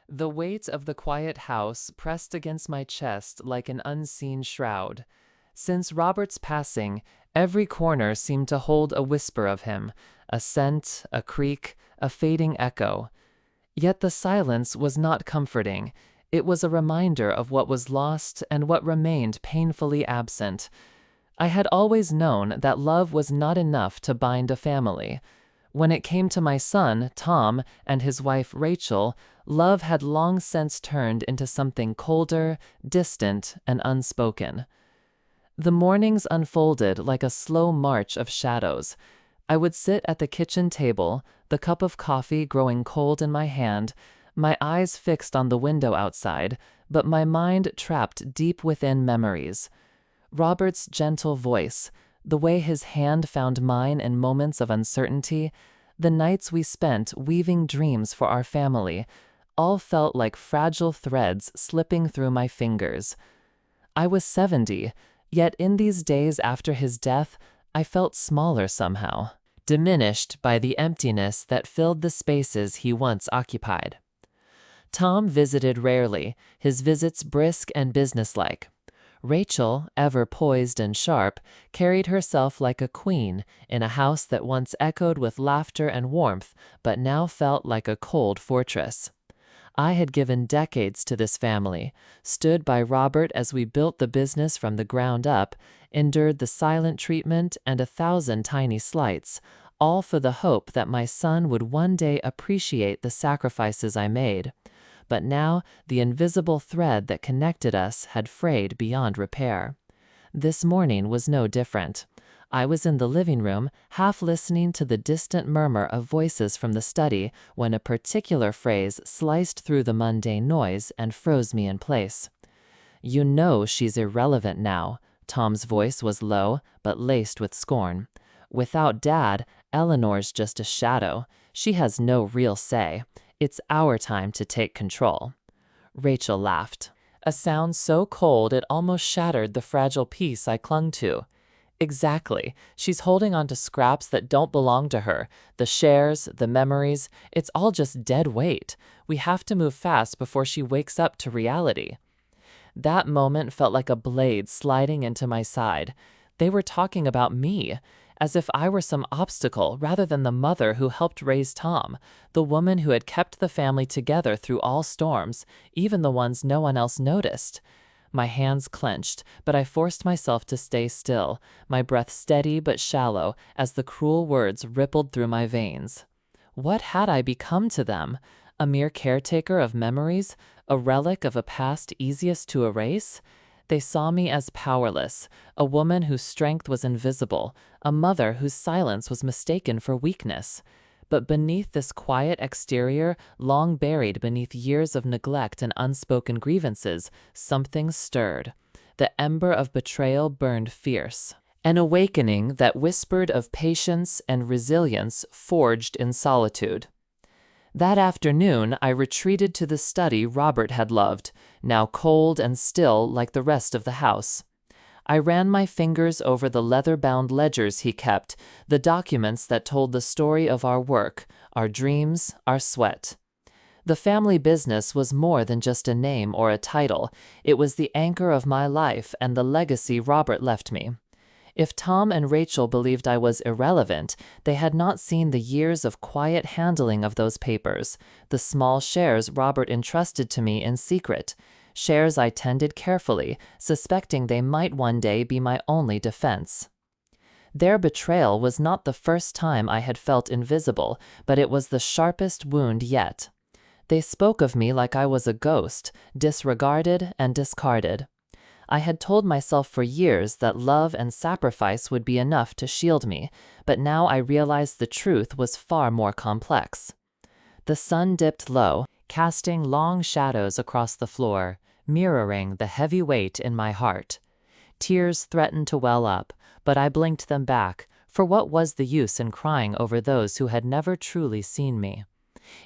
The weight of the quiet house pressed against my chest like an unseen shroud. Since Robert's passing, every corner seemed to hold a whisper of him, a scent, a creak, a fading echo. Yet the silence was not comforting. It was a reminder of what was lost and what remained painfully absent. I had always known that love was not enough to bind a family. When it came to my son, Tom, and his wife, Rachel, love had long since turned into something colder, distant, and unspoken. The mornings unfolded like a slow march of shadows. I would sit at the kitchen table, the cup of coffee growing cold in my hand, my eyes fixed on the window outside, but my mind trapped deep within memories. Robert's gentle voice, the way his hand found mine in moments of uncertainty, the nights we spent weaving dreams for our family, all felt like fragile threads slipping through my fingers. I was 70, yet in these days after his death, I felt smaller somehow, diminished by the emptiness that filled the spaces he once occupied. Tom visited rarely, his visits brisk and businesslike. Rachel, ever poised and sharp, carried herself like a queen in a house that once echoed with laughter and warmth, but now felt like a cold fortress. I had given decades to this family, stood by Robert as we built the business from the ground up, endured the silent treatment and 1,000 tiny slights, all for the hope that my son would one day appreciate the sacrifices I made. But now the invisible thread that connected us had frayed beyond repair. This morning was no different. I was in the living room, half listening to the distant murmur of voices from the study when a particular phrase sliced through the mundane noise and froze me in place. "You know she's irrelevant now." Tom's voice was low, but laced with scorn. "Without Dad, Eleanor's just a shadow. She has no real say. It's our time to take control." Rachel laughed, a sound so cold it almost shattered the fragile peace I clung to. "Exactly. She's holding on to scraps that don't belong to her. The shares, the memories, it's all just dead weight. We have to move fast before she wakes up to reality." That moment felt like a blade sliding into my side. They were talking about me, as if I were some obstacle rather than the mother who helped raise Tom, the woman who had kept the family together through all storms, even the ones no one else noticed. My hands clenched, but I forced myself to stay still, my breath steady but shallow as the cruel words rippled through my veins. What had I become to them? A mere caretaker of memories? A relic of a past easiest to erase? They saw me as powerless, a woman whose strength was invisible, a mother whose silence was mistaken for weakness. But beneath this quiet exterior, long buried beneath years of neglect and unspoken grievances, something stirred. The ember of betrayal burned fierce. An awakening that whispered of patience and resilience forged in solitude. That afternoon, I retreated to the study Robert had loved, now cold and still like the rest of the house. I ran my fingers over the leather-bound ledgers he kept, the documents that told the story of our work, our dreams, our sweat. The family business was more than just a name or a title. It was the anchor of my life and the legacy Robert left me. If Tom and Rachel believed I was irrelevant, they had not seen the years of quiet handling of those papers, the small shares Robert entrusted to me in secret, shares I tended carefully, suspecting they might one day be my only defense. Their betrayal was not the first time I had felt invisible, but it was the sharpest wound yet. They spoke of me like I was a ghost, disregarded and discarded. I had told myself for years that love and sacrifice would be enough to shield me, but now I realized the truth was far more complex. The sun dipped low, casting long shadows across the floor, mirroring the heavy weight in my heart. Tears threatened to well up, but I blinked them back, for what was the use in crying over those who had never truly seen me?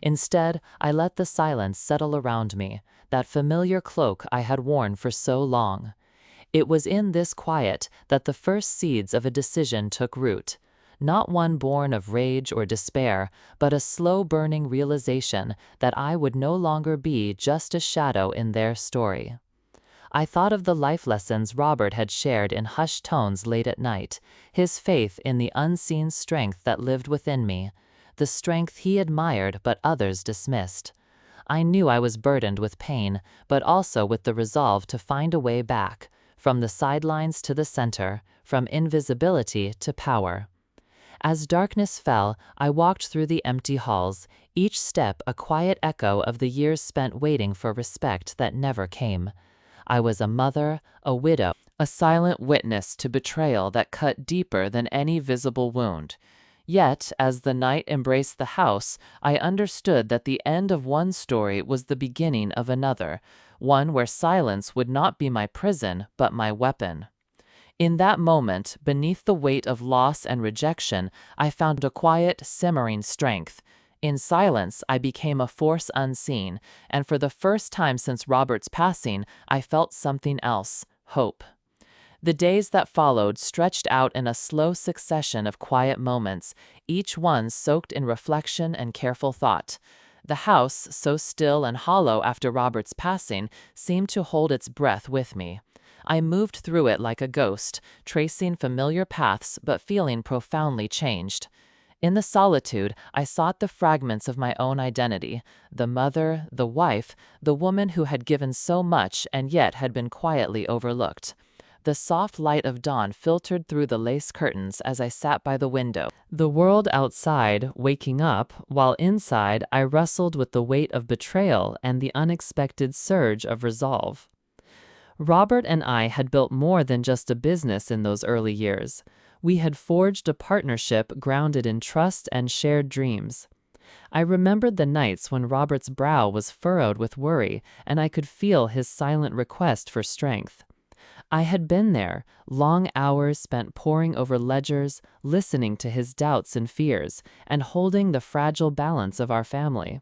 Instead, I let the silence settle around me, that familiar cloak I had worn for so long. It was in this quiet that the first seeds of a decision took root. not one born of rage or despair, but a slow-burning realization that I would no longer be just a shadow in their story. I thought of the life lessons Robert had shared in hushed tones late at night, his faith in the unseen strength that lived within me, the strength he admired but others dismissed. I knew I was burdened with pain, but also with the resolve to find a way back, from the sidelines to the center, from invisibility to power. As darkness fell, I walked through the empty halls, each step a quiet echo of the years spent waiting for respect that never came. I was a mother, a widow, a silent witness to betrayal that cut deeper than any visible wound. Yet, as the night embraced the house, I understood that the end of one story was the beginning of another, one where silence would not be my prison, but my weapon. In that moment, beneath the weight of loss and rejection, I found a quiet, simmering strength. In silence, I became a force unseen, and for the first time since Robert's passing, I felt something else: hope. The days that followed stretched out in a slow succession of quiet moments, each one soaked in reflection and careful thought. The house, so still and hollow after Robert's passing, seemed to hold its breath with me. I moved through it like a ghost, tracing familiar paths but feeling profoundly changed. In the solitude, I sought the fragments of my own identity, the mother, the wife, the woman who had given so much and yet had been quietly overlooked. The soft light of dawn filtered through the lace curtains as I sat by the window, the world outside waking up, while inside I wrestled with the weight of betrayal and the unexpected surge of resolve. Robert and I had built more than just a business in those early years. We had forged a partnership grounded in trust and shared dreams. I remembered the nights when Robert's brow was furrowed with worry, and I could feel his silent request for strength. I had been there, long hours spent poring over ledgers, listening to his doubts and fears, and holding the fragile balance of our family.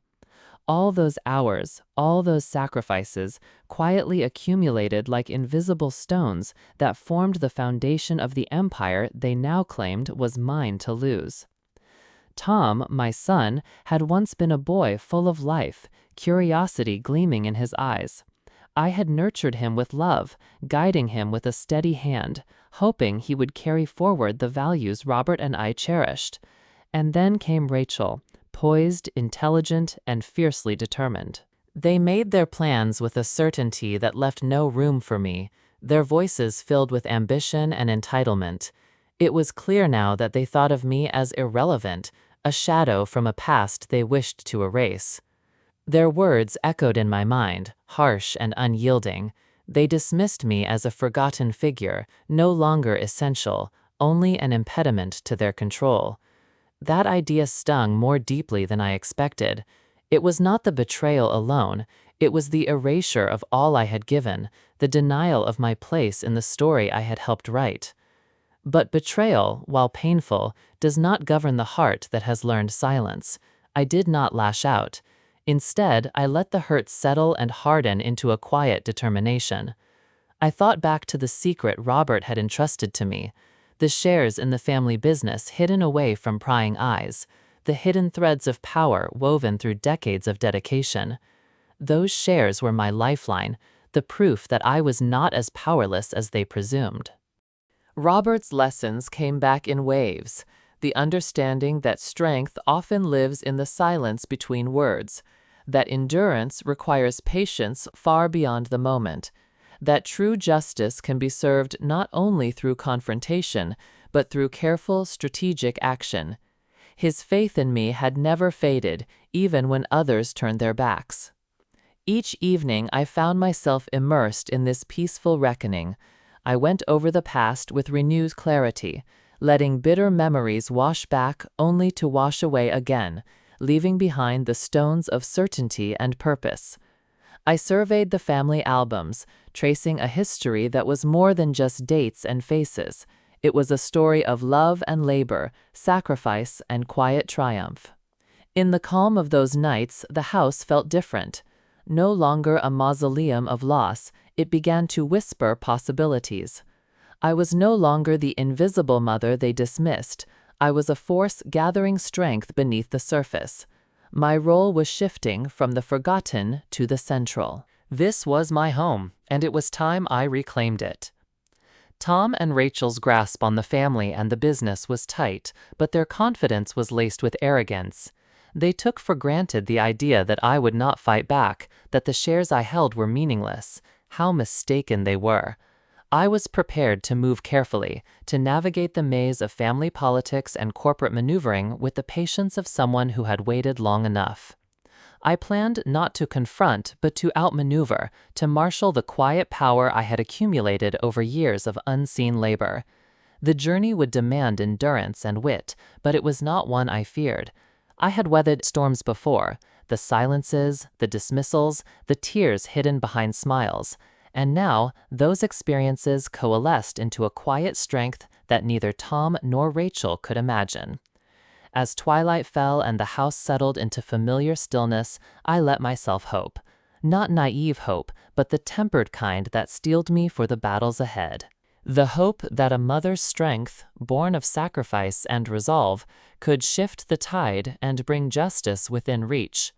All those hours, all those sacrifices, quietly accumulated like invisible stones that formed the foundation of the empire they now claimed was mine to lose. Tom, my son, had once been a boy full of life, curiosity gleaming in his eyes. I had nurtured him with love, guiding him with a steady hand, hoping he would carry forward the values Robert and I cherished. And then came Rachel, poised, intelligent, and fiercely determined. They made their plans with a certainty that left no room for me, their voices filled with ambition and entitlement. It was clear now that they thought of me as irrelevant, a shadow from a past they wished to erase. Their words echoed in my mind, harsh and unyielding. They dismissed me as a forgotten figure, no longer essential, only an impediment to their control. That idea stung more deeply than I expected. It was not the betrayal alone, it was the erasure of all I had given, the denial of my place in the story I had helped write. But betrayal, while painful, does not govern the heart that has learned silence. I did not lash out. Instead, I let the hurt settle and harden into a quiet determination. I thought back to the secret Robert had entrusted to me, the shares in the family business hidden away from prying eyes, the hidden threads of power woven through decades of dedication. Those shares were my lifeline, the proof that I was not as powerless as they presumed. Robert's lessons came back in waves, the understanding that strength often lives in the silence between words, that endurance requires patience far beyond the moment, that true justice can be served not only through confrontation, but through careful, strategic action. His faith in me had never faded, even when others turned their backs. Each evening I found myself immersed in this peaceful reckoning. I went over the past with renewed clarity, letting bitter memories wash back only to wash away again, leaving behind the stones of certainty and purpose. I surveyed the family albums, tracing a history that was more than just dates and faces. It was a story of love and labor, sacrifice and quiet triumph. In the calm of those nights, the house felt different. No longer a mausoleum of loss, it began to whisper possibilities. I was no longer the invisible mother they dismissed. I was a force gathering strength beneath the surface. My role was shifting from the forgotten to the central. This was my home, and it was time I reclaimed it. Tom and Rachel's grasp on the family and the business was tight, but their confidence was laced with arrogance. They took for granted the idea that I would not fight back, that the shares I held were meaningless. How mistaken they were. I was prepared to move carefully, to navigate the maze of family politics and corporate maneuvering with the patience of someone who had waited long enough. I planned not to confront, but to outmaneuver, to marshal the quiet power I had accumulated over years of unseen labor. The journey would demand endurance and wit, but it was not one I feared. I had weathered storms before, the silences, the dismissals, the tears hidden behind smiles, and now those experiences coalesced into a quiet strength that neither Tom nor Rachel could imagine. As twilight fell and the house settled into familiar stillness, I let myself hope. Not naive hope, but the tempered kind that steeled me for the battles ahead. The hope that a mother's strength, born of sacrifice and resolve, could shift the tide and bring justice within reach.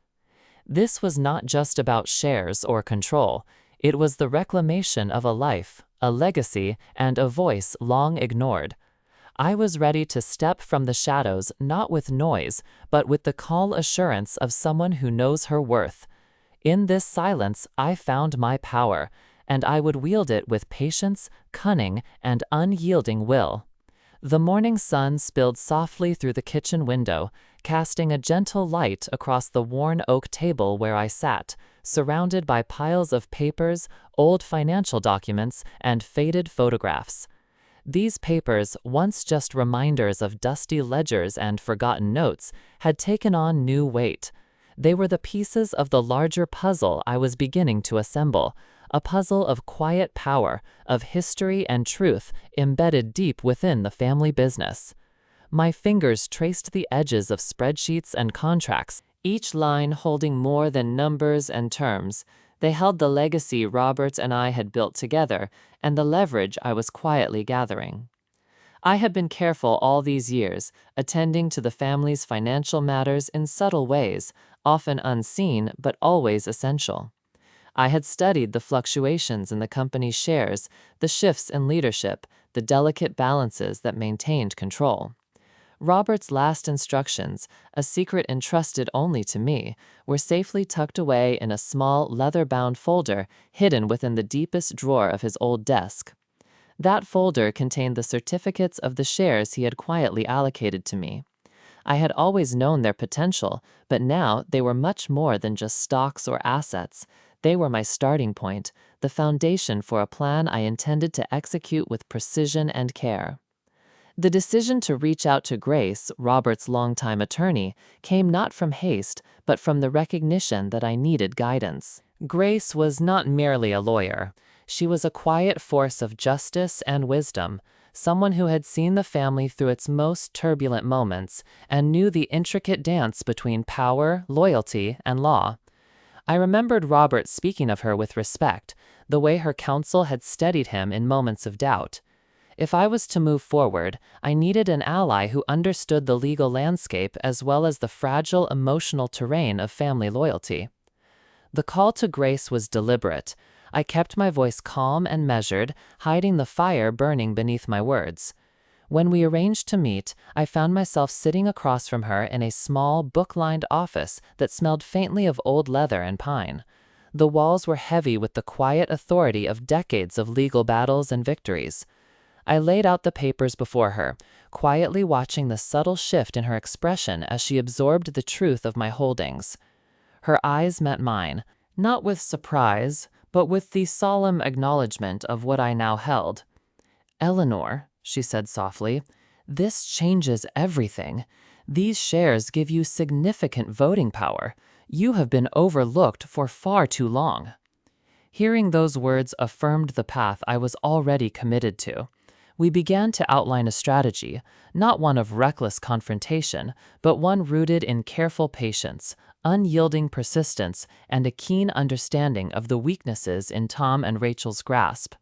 This was not just about shares or control. It was the reclamation of a life, a legacy, and a voice long ignored. I was ready to step from the shadows not with noise, but with the calm assurance of someone who knows her worth. In this silence I found my power, and I would wield it with patience, cunning, and unyielding will. The morning sun spilled softly through the kitchen window, casting a gentle light across the worn oak table where I sat, surrounded by piles of papers, old financial documents, and faded photographs. These papers, once just reminders of dusty ledgers and forgotten notes, had taken on new weight. They were the pieces of the larger puzzle I was beginning to assemble, a puzzle of quiet power, of history and truth embedded deep within the family business. My fingers traced the edges of spreadsheets and contracts, each line holding more than numbers and terms. They held the legacy Roberts and I had built together, and the leverage I was quietly gathering. I had been careful all these years, attending to the family's financial matters in subtle ways, often unseen but always essential. I had studied the fluctuations in the company's shares, the shifts in leadership, the delicate balances that maintained control. Robert's last instructions, a secret entrusted only to me, were safely tucked away in a small leather-bound folder hidden within the deepest drawer of his old desk. That folder contained the certificates of the shares he had quietly allocated to me. I had always known their potential, but now they were much more than just stocks or assets. They were my starting point, the foundation for a plan I intended to execute with precision and care. The decision to reach out to Grace, Robert's longtime attorney, came not from haste, but from the recognition that I needed guidance. Grace was not merely a lawyer. She was a quiet force of justice and wisdom, someone who had seen the family through its most turbulent moments and knew the intricate dance between power, loyalty, and law. I remembered Robert speaking of her with respect, the way her counsel had steadied him in moments of doubt. If I was to move forward, I needed an ally who understood the legal landscape as well as the fragile emotional terrain of family loyalty. The call to Grace was deliberate. I kept my voice calm and measured, hiding the fire burning beneath my words. When we arranged to meet, I found myself sitting across from her in a small, book-lined office that smelled faintly of old leather and pine. The walls were heavy with the quiet authority of decades of legal battles and victories. I laid out the papers before her, quietly watching the subtle shift in her expression as she absorbed the truth of my holdings. Her eyes met mine, not with surprise, but with the solemn acknowledgement of what I now held. "Eleanor," she said softly, "this changes everything. These shares give you significant voting power. You have been overlooked for far too long." Hearing those words affirmed the path I was already committed to. We began to outline a strategy, not one of reckless confrontation, but one rooted in careful patience, unyielding persistence, and a keen understanding of the weaknesses in Tom and Rachel's grasp.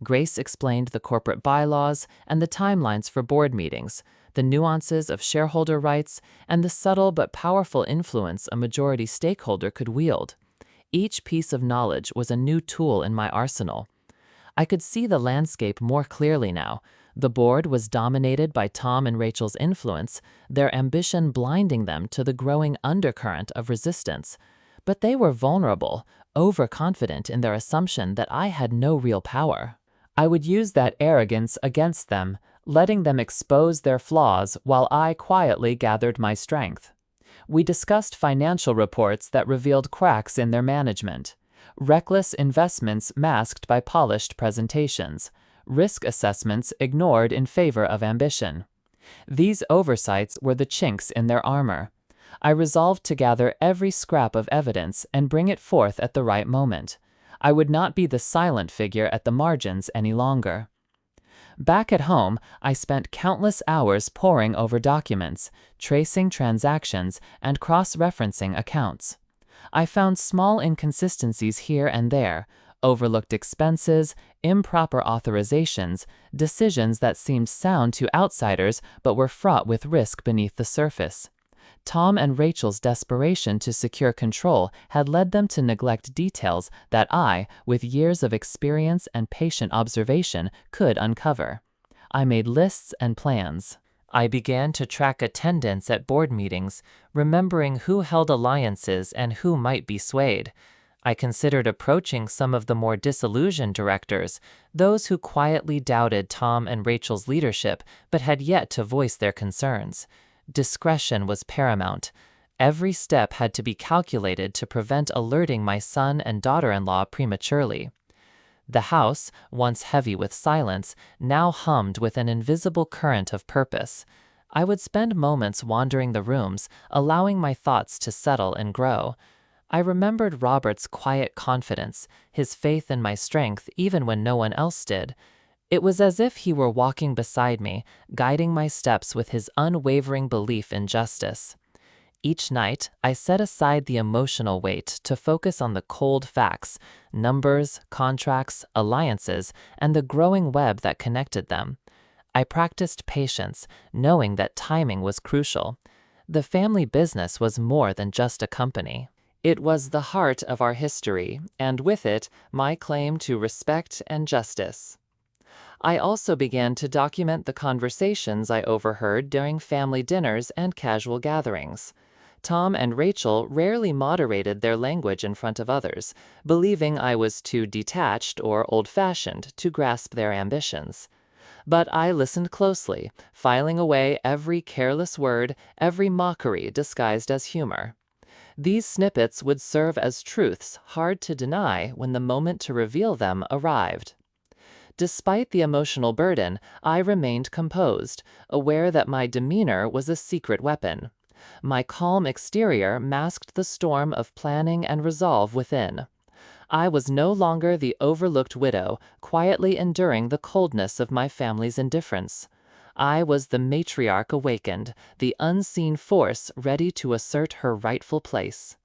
Grace explained the corporate bylaws and the timelines for board meetings, the nuances of shareholder rights, and the subtle but powerful influence a majority stakeholder could wield. Each piece of knowledge was a new tool in my arsenal. I could see the landscape more clearly now. The board was dominated by Tom and Rachel's influence, their ambition blinding them to the growing undercurrent of resistance. But they were vulnerable, overconfident in their assumption that I had no real power. I would use that arrogance against them, letting them expose their flaws while I quietly gathered my strength. We discussed financial reports that revealed cracks in their management, reckless investments masked by polished presentations, risk assessments ignored in favor of ambition. These oversights were the chinks in their armor. I resolved to gather every scrap of evidence and bring it forth at the right moment. I would not be the silent figure at the margins any longer. Back at home, I spent countless hours poring over documents, tracing transactions, and cross-referencing accounts. I found small inconsistencies here and there, overlooked expenses, improper authorizations, decisions that seemed sound to outsiders but were fraught with risk beneath the surface. Tom and Rachel's desperation to secure control had led them to neglect details that I, with years of experience and patient observation, could uncover. I made lists and plans. I began to track attendance at board meetings, remembering who held alliances and who might be swayed. I considered approaching some of the more disillusioned directors, those who quietly doubted Tom and Rachel's leadership but had yet to voice their concerns. Discretion was paramount. Every step had to be calculated to prevent alerting my son and daughter-in-law prematurely. The house, once heavy with silence, now hummed with an invisible current of purpose. I would spend moments wandering the rooms, allowing my thoughts to settle and grow. I remembered Robert's quiet confidence, his faith in my strength even when no one else did. It was as if he were walking beside me, guiding my steps with his unwavering belief in justice. Each night, I set aside the emotional weight to focus on the cold facts, numbers, contracts, alliances, and the growing web that connected them. I practiced patience, knowing that timing was crucial. The family business was more than just a company. It was the heart of our history, and with it, my claim to respect and justice. I also began to document the conversations I overheard during family dinners and casual gatherings. Tom and Rachel rarely moderated their language in front of others, believing I was too detached or old-fashioned to grasp their ambitions. But I listened closely, filing away every careless word, every mockery disguised as humor. These snippets would serve as truths hard to deny when the moment to reveal them arrived. Despite the emotional burden, I remained composed, aware that my demeanor was a secret weapon. My calm exterior masked the storm of planning and resolve within. I was no longer the overlooked widow, quietly enduring the coldness of my family's indifference. I was the matriarch awakened, the unseen force ready to assert her rightful place.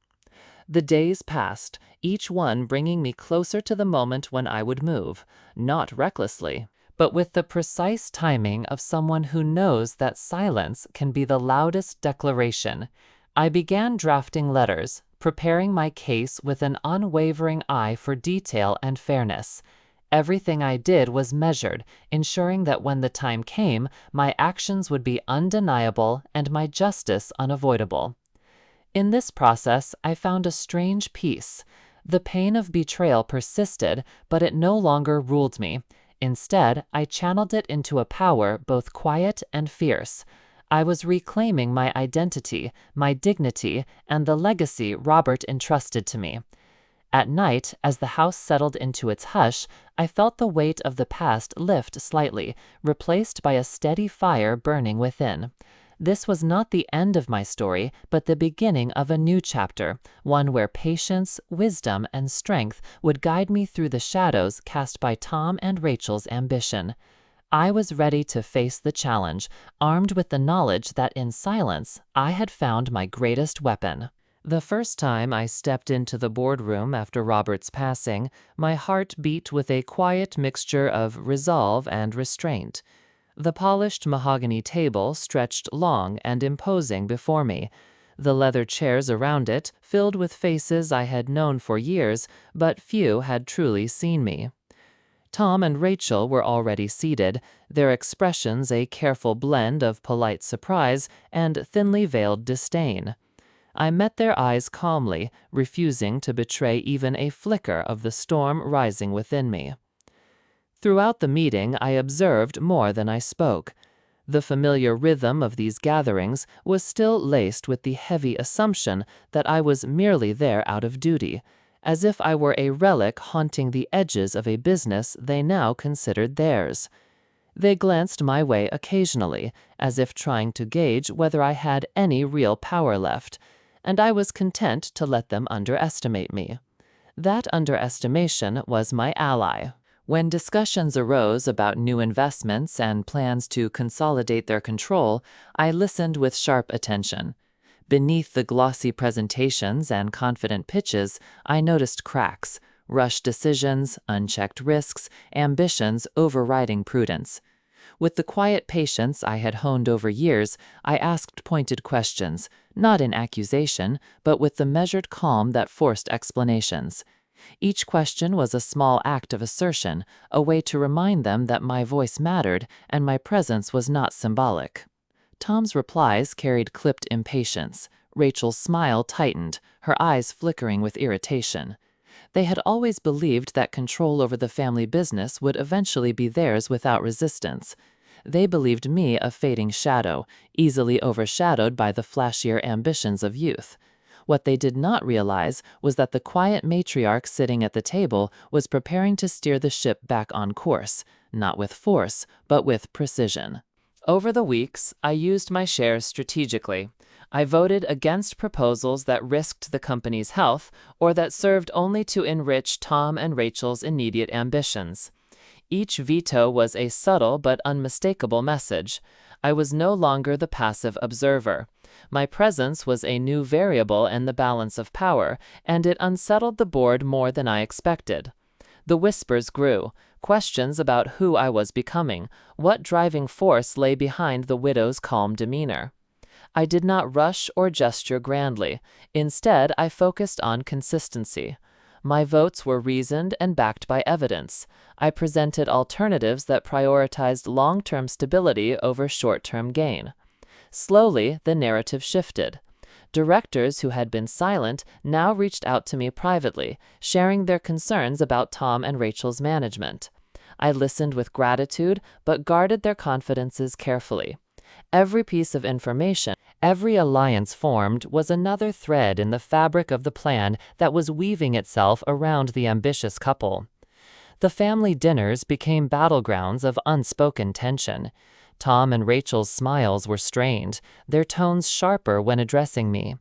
The days passed, each one bringing me closer to the moment when I would move, not recklessly, but with the precise timing of someone who knows that silence can be the loudest declaration. I began drafting letters, preparing my case with an unwavering eye for detail and fairness. Everything I did was measured, ensuring that when the time came, my actions would be undeniable and my justice unavoidable. In this process, I found a strange peace. The pain of betrayal persisted, but it no longer ruled me. Instead, I channeled it into a power both quiet and fierce. I was reclaiming my identity, my dignity, and the legacy Robert entrusted to me. At night, as the house settled into its hush, I felt the weight of the past lift slightly, replaced by a steady fire burning within. This was not the end of my story, but the beginning of a new chapter, one where patience, wisdom, and strength would guide me through the shadows cast by Tom and Rachel's ambition. I was ready to face the challenge, armed with the knowledge that in silence I had found my greatest weapon. The first time I stepped into the boardroom after Robert's passing, my heart beat with a quiet mixture of resolve and restraint. The polished mahogany table stretched long and imposing before me, the leather chairs around it filled with faces I had known for years, but few had truly seen me. Tom and Rachel were already seated, their expressions a careful blend of polite surprise and thinly veiled disdain. I met their eyes calmly, refusing to betray even a flicker of the storm rising within me. Throughout the meeting, I observed more than I spoke. The familiar rhythm of these gatherings was still laced with the heavy assumption that I was merely there out of duty, as if I were a relic haunting the edges of a business they now considered theirs. They glanced my way occasionally, as if trying to gauge whether I had any real power left, and I was content to let them underestimate me. That underestimation was my ally. When discussions arose about new investments and plans to consolidate their control, I listened with sharp attention. Beneath the glossy presentations and confident pitches, I noticed cracks, rushed decisions, unchecked risks, ambitions overriding prudence. With the quiet patience I had honed over years, I asked pointed questions, not in accusation, but with the measured calm that forced explanations. Each question was a small act of assertion, a way to remind them that my voice mattered and my presence was not symbolic. Tom's replies carried clipped impatience. Rachel's smile tightened, her eyes flickering with irritation. They had always believed that control over the family business would eventually be theirs without resistance. They believed me a fading shadow, easily overshadowed by the flashier ambitions of youth. What they did not realize was that the quiet matriarch sitting at the table was preparing to steer the ship back on course, not with force, but with precision. Over the weeks, I used my shares strategically. I voted against proposals that risked the company's health or that served only to enrich Tom and Rachel's immediate ambitions. Each veto was a subtle but unmistakable message. I was no longer the passive observer. My presence was a new variable in the balance of power, and it unsettled the board more than I expected. The whispers grew, questions about who I was becoming, what driving force lay behind the widow's calm demeanor. I did not rush or gesture grandly. Instead, I focused on consistency. My votes were reasoned and backed by evidence. I presented alternatives that prioritized long-term stability over short-term gain. Slowly, the narrative shifted. Directors who had been silent now reached out to me privately, sharing their concerns about Tom and Rachel's management. I listened with gratitude, but guarded their confidences carefully. Every piece of information, every alliance formed was another thread in the fabric of the plan that was weaving itself around the ambitious couple. The family dinners became battlegrounds of unspoken tension. Tom and Rachel's smiles were strained, their tones sharper when addressing me.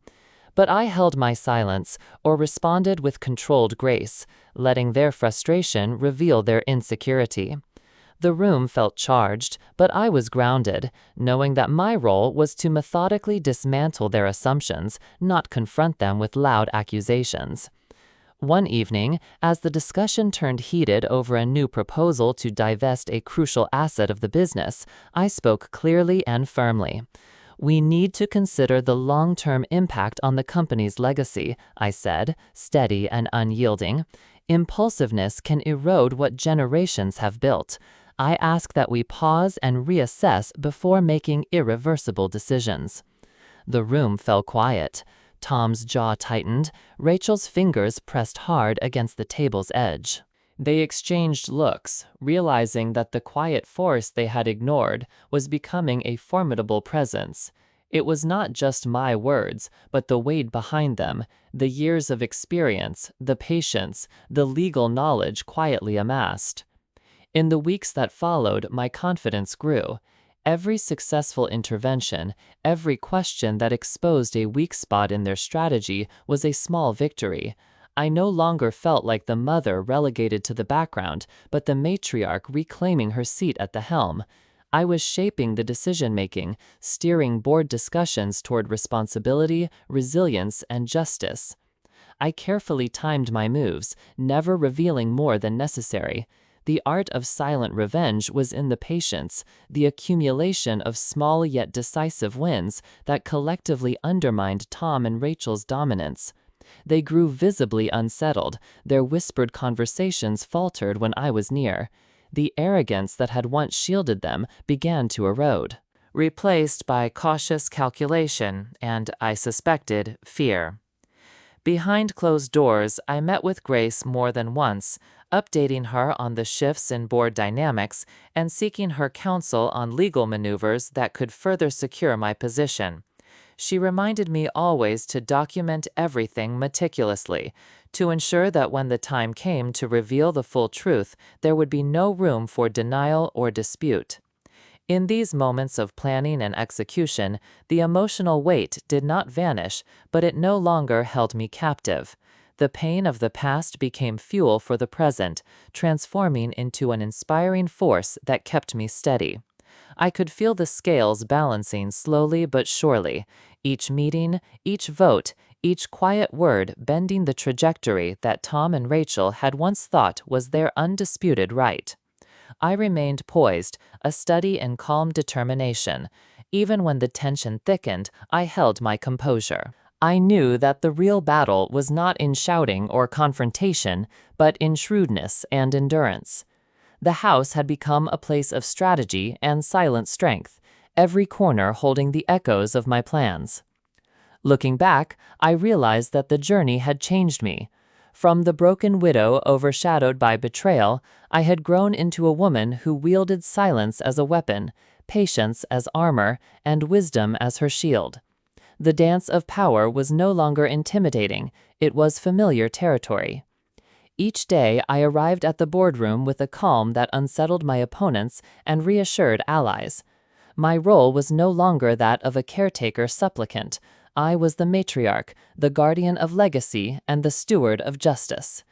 But I held my silence or responded with controlled grace, letting their frustration reveal their insecurity. The room felt charged, but I was grounded, knowing that my role was to methodically dismantle their assumptions, not confront them with loud accusations. One evening, as the discussion turned heated over a new proposal to divest a crucial asset of the business, I spoke clearly and firmly. "We need to consider the long-term impact on the company's legacy," I said, steady and unyielding. "Impulsiveness can erode what generations have built. I ask that we pause and reassess before making irreversible decisions." The room fell quiet. Tom's jaw tightened. Rachel's fingers pressed hard against the table's edge. They exchanged looks, realizing that the quiet force they had ignored was becoming a formidable presence. It was not just my words, but the weight behind them, the years of experience, the patience, the legal knowledge quietly amassed. In the weeks that followed, my confidence grew. Every successful intervention, every question that exposed a weak spot in their strategy was a small victory. I no longer felt like the mother relegated to the background, but the matriarch reclaiming her seat at the helm. I was shaping the decision-making, steering board discussions toward responsibility, resilience, and justice. I carefully timed my moves, never revealing more than necessary. The art of silent revenge was in the patience, the accumulation of small yet decisive wins that collectively undermined Tom and Rachel's dominance. They grew visibly unsettled, their whispered conversations faltered when I was near. The arrogance that had once shielded them began to erode, replaced by cautious calculation and, I suspected, fear. Behind closed doors, I met with Grace more than once, updating her on the shifts in board dynamics and seeking her counsel on legal maneuvers that could further secure my position. She reminded me always to document everything meticulously, to ensure that when the time came to reveal the full truth, there would be no room for denial or dispute. In these moments of planning and execution, the emotional weight did not vanish, but it no longer held me captive. The pain of the past became fuel for the present, transforming into an inspiring force that kept me steady. I could feel the scales balancing slowly but surely, each meeting, each vote, each quiet word bending the trajectory that Tom and Rachel had once thought was their undisputed right. I remained poised, a study in calm determination. Even when the tension thickened, I held my composure. I knew that the real battle was not in shouting or confrontation, but in shrewdness and endurance. The house had become a place of strategy and silent strength, every corner holding the echoes of my plans. Looking back, I realized that the journey had changed me. From the broken widow overshadowed by betrayal, I had grown into a woman who wielded silence as a weapon, patience as armor, and wisdom as her shield. The dance of power was no longer intimidating, it was familiar territory. Each day I arrived at the boardroom with a calm that unsettled my opponents and reassured allies. My role was no longer that of a caretaker supplicant. I was the matriarch, the guardian of legacy, and the steward of justice.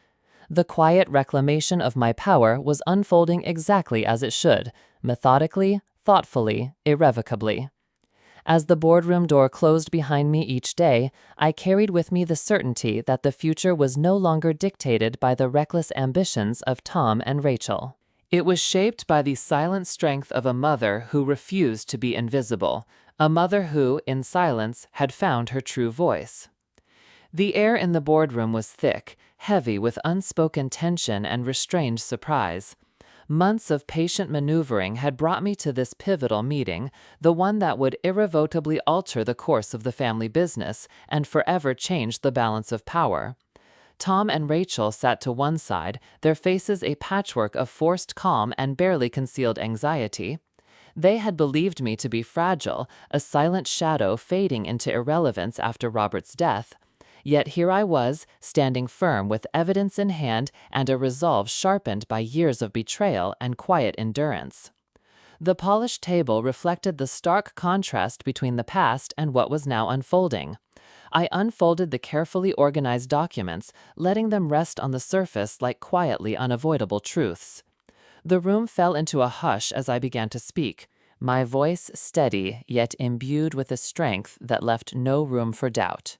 The quiet reclamation of my power was unfolding exactly as it should, methodically, thoughtfully, irrevocably. As the boardroom door closed behind me each day, I carried with me the certainty that the future was no longer dictated by the reckless ambitions of Tom and Rachel. It was shaped by the silent strength of a mother who refused to be invisible, a mother who, in silence, had found her true voice. The air in the boardroom was thick, heavy with unspoken tension and restrained surprise. Months of patient maneuvering had brought me to this pivotal meeting, the one that would irrevocably alter the course of the family business and forever change the balance of power. Tom and Rachel sat to one side, their faces a patchwork of forced calm and barely concealed anxiety. They had believed me to be fragile, a silent shadow fading into irrelevance after Robert's death. Yet here I was, standing firm with evidence in hand and a resolve sharpened by years of betrayal and quiet endurance. The polished table reflected the stark contrast between the past and what was now unfolding. I unfolded the carefully organized documents, letting them rest on the surface like quietly unavoidable truths. The room fell into a hush as I began to speak, my voice steady yet imbued with a strength that left no room for doubt.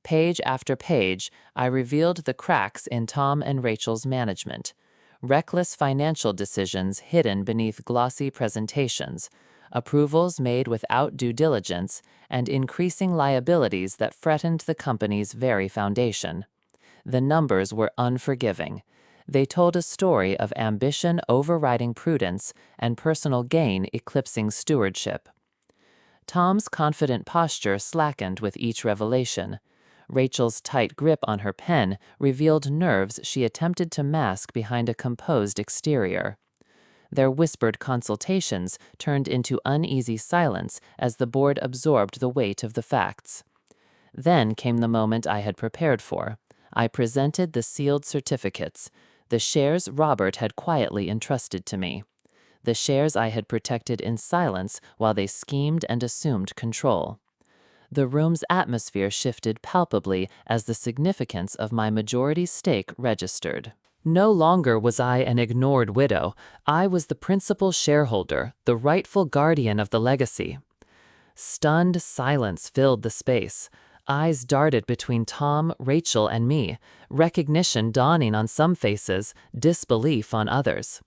Page after page, I revealed the cracks in Tom and Rachel's management. Reckless financial decisions hidden beneath glossy presentations, approvals made without due diligence, and increasing liabilities that threatened the company's very foundation. The numbers were unforgiving. They told a story of ambition overriding prudence and personal gain eclipsing stewardship. Tom's confident posture slackened with each revelation. Rachel's tight grip on her pen revealed nerves she attempted to mask behind a composed exterior. Their whispered consultations turned into uneasy silence as the board absorbed the weight of the facts. Then came the moment I had prepared for. I presented the sealed certificates, the shares Robert had quietly entrusted to me, the shares I had protected in silence while they schemed and assumed control. The room's atmosphere shifted palpably as the significance of my majority stake registered. No longer was I an ignored widow. I was the principal shareholder, the rightful guardian of the legacy. Stunned silence filled the space. Eyes darted between Tom, Rachel, and me, recognition dawning on some faces, disbelief on others.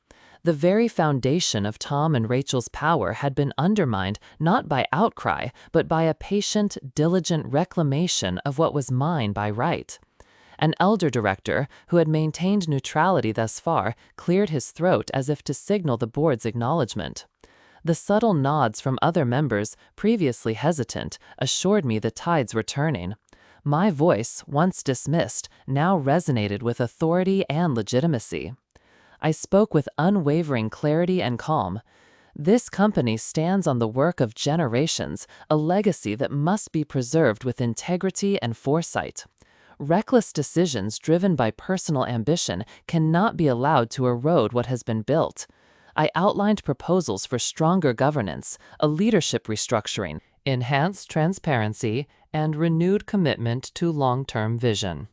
The very foundation of Tom and Rachel's power had been undermined not by outcry, but by a patient, diligent reclamation of what was mine by right. An elder director, who had maintained neutrality thus far, cleared his throat as if to signal the board's acknowledgement. The subtle nods from other members, previously hesitant, assured me the tides were turning. My voice, once dismissed, now resonated with authority and legitimacy. I spoke with unwavering clarity and calm. This company stands on the work of generations, a legacy that must be preserved with integrity and foresight. Reckless decisions driven by personal ambition cannot be allowed to erode what has been built. I outlined proposals for stronger governance, a leadership restructuring, enhanced transparency, and renewed commitment to long-term vision.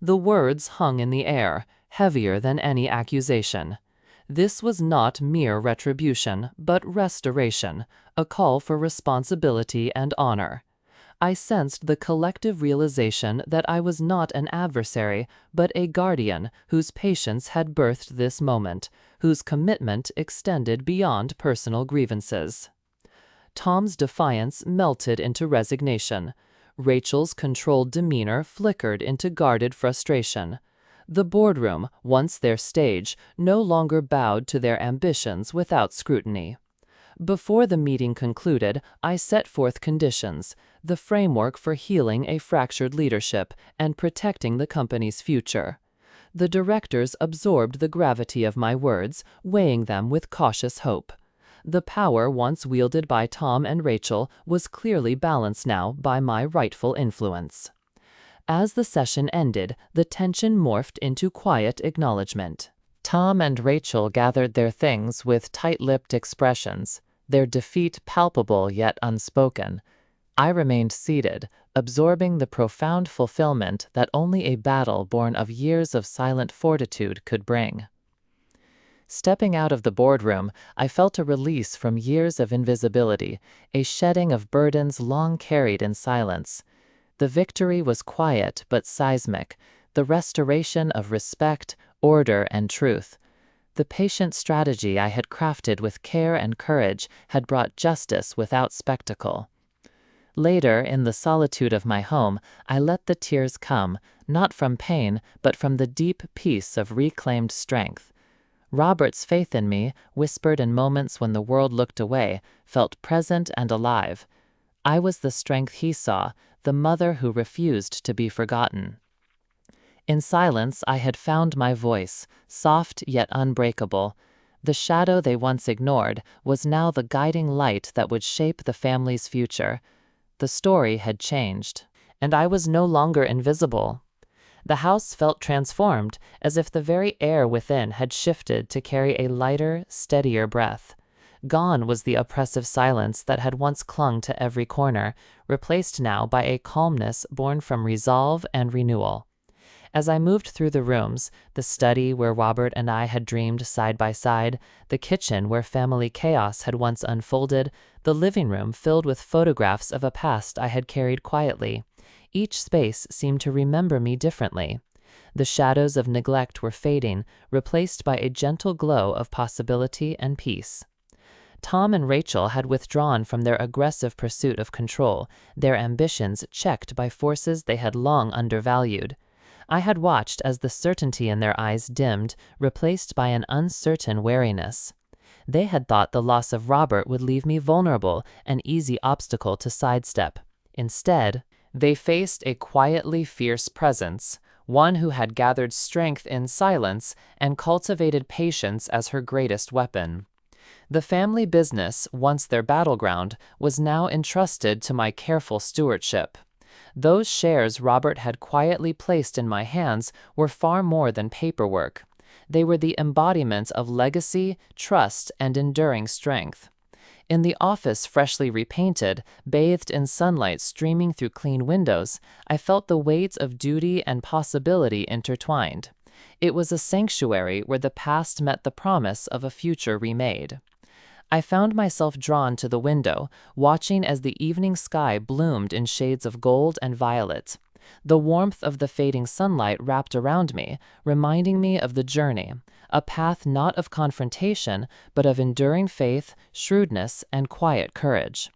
The words hung in the air, heavier than any accusation. This was not mere retribution, but restoration, a call for responsibility and honor. I sensed the collective realization that I was not an adversary, but a guardian whose patience had birthed this moment, whose commitment extended beyond personal grievances. Tom's defiance melted into resignation. Rachel's controlled demeanor flickered into guarded frustration. The boardroom, once their stage, no longer bowed to their ambitions without scrutiny. Before the meeting concluded, I set forth conditions, the framework for healing a fractured leadership and protecting the company's future. The directors absorbed the gravity of my words, weighing them with cautious hope. The power once wielded by Tom and Rachel was clearly balanced now by my rightful influence. As the session ended, the tension morphed into quiet acknowledgement. Tom and Rachel gathered their things with tight-lipped expressions, their defeat palpable yet unspoken. I remained seated, absorbing the profound fulfillment that only a battle born of years of silent fortitude could bring. Stepping out of the boardroom, I felt a release from years of invisibility, a shedding of burdens long carried in silence. The victory was quiet but seismic, the restoration of respect, order, and truth. The patient strategy I had crafted with care and courage had brought justice without spectacle. Later, in the solitude of my home, I let the tears come, not from pain, but from the deep peace of reclaimed strength. Robert's faith in me, whispered in moments when the world looked away, felt present and alive. I was the strength he saw, the mother who refused to be forgotten. In silence, I had found my voice, soft yet unbreakable. The shadow they once ignored was now the guiding light that would shape the family's future. The story had changed, and I was no longer invisible. The house felt transformed, as if the very air within had shifted to carry a lighter, steadier breath. Gone was the oppressive silence that had once clung to every corner, replaced now by a calmness born from resolve and renewal. As I moved through the rooms, the study where Robert and I had dreamed side by side, the kitchen where family chaos had once unfolded, the living room filled with photographs of a past I had carried quietly, each space seemed to remember me differently. The shadows of neglect were fading, replaced by a gentle glow of possibility and peace. Tom and Rachel had withdrawn from their aggressive pursuit of control, their ambitions checked by forces they had long undervalued. I had watched as the certainty in their eyes dimmed, replaced by an uncertain wariness. They had thought the loss of Robert would leave me vulnerable, an easy obstacle to sidestep. Instead, they faced a quietly fierce presence, one who had gathered strength in silence and cultivated patience as her greatest weapon. The family business, once their battleground, was now entrusted to my careful stewardship. Those shares Robert had quietly placed in my hands were far more than paperwork. They were the embodiment of legacy, trust, and enduring strength. In the office freshly repainted, bathed in sunlight streaming through clean windows, I felt the weights of duty and possibility intertwined. It was a sanctuary where the past met the promise of a future remade. I found myself drawn to the window, watching as the evening sky bloomed in shades of gold and violet. The warmth of the fading sunlight wrapped around me, reminding me of the journey, a path not of confrontation, but of enduring faith, shrewdness, and quiet courage.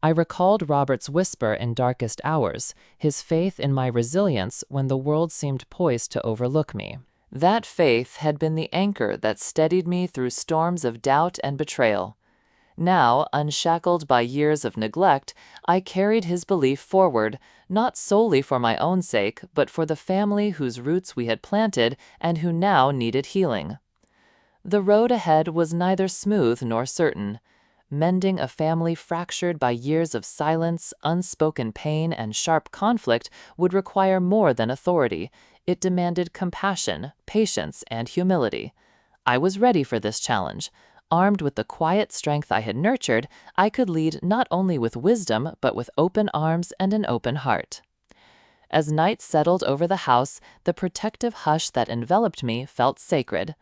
I recalled Robert's whisper in darkest hours, his faith in my resilience when the world seemed poised to overlook me. That faith had been the anchor that steadied me through storms of doubt and betrayal. Now, unshackled by years of neglect, I carried his belief forward, not solely for my own sake, but for the family whose roots we had planted and who now needed healing. The road ahead was neither smooth nor certain. Mending a family fractured by years of silence, unspoken pain, and sharp conflict would require more than authority. It demanded compassion, patience, and humility. I was ready for this challenge. Armed with the quiet strength I had nurtured, I could lead not only with wisdom, but with open arms and an open heart. As night settled over the house, the protective hush that enveloped me felt sacred.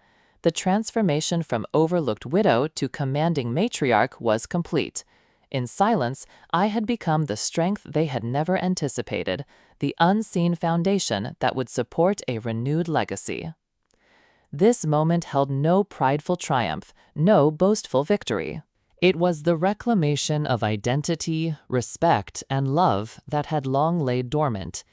The transformation from overlooked widow to commanding matriarch was complete. In silence, I had become the strength they had never anticipated, the unseen foundation that would support a renewed legacy. This moment held no prideful triumph, no boastful victory. It was the reclamation of identity, respect, and love that had long laid dormant.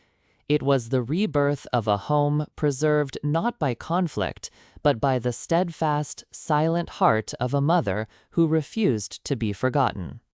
It was the rebirth of a home preserved not by conflict, but by the steadfast, silent heart of a mother who refused to be forgotten.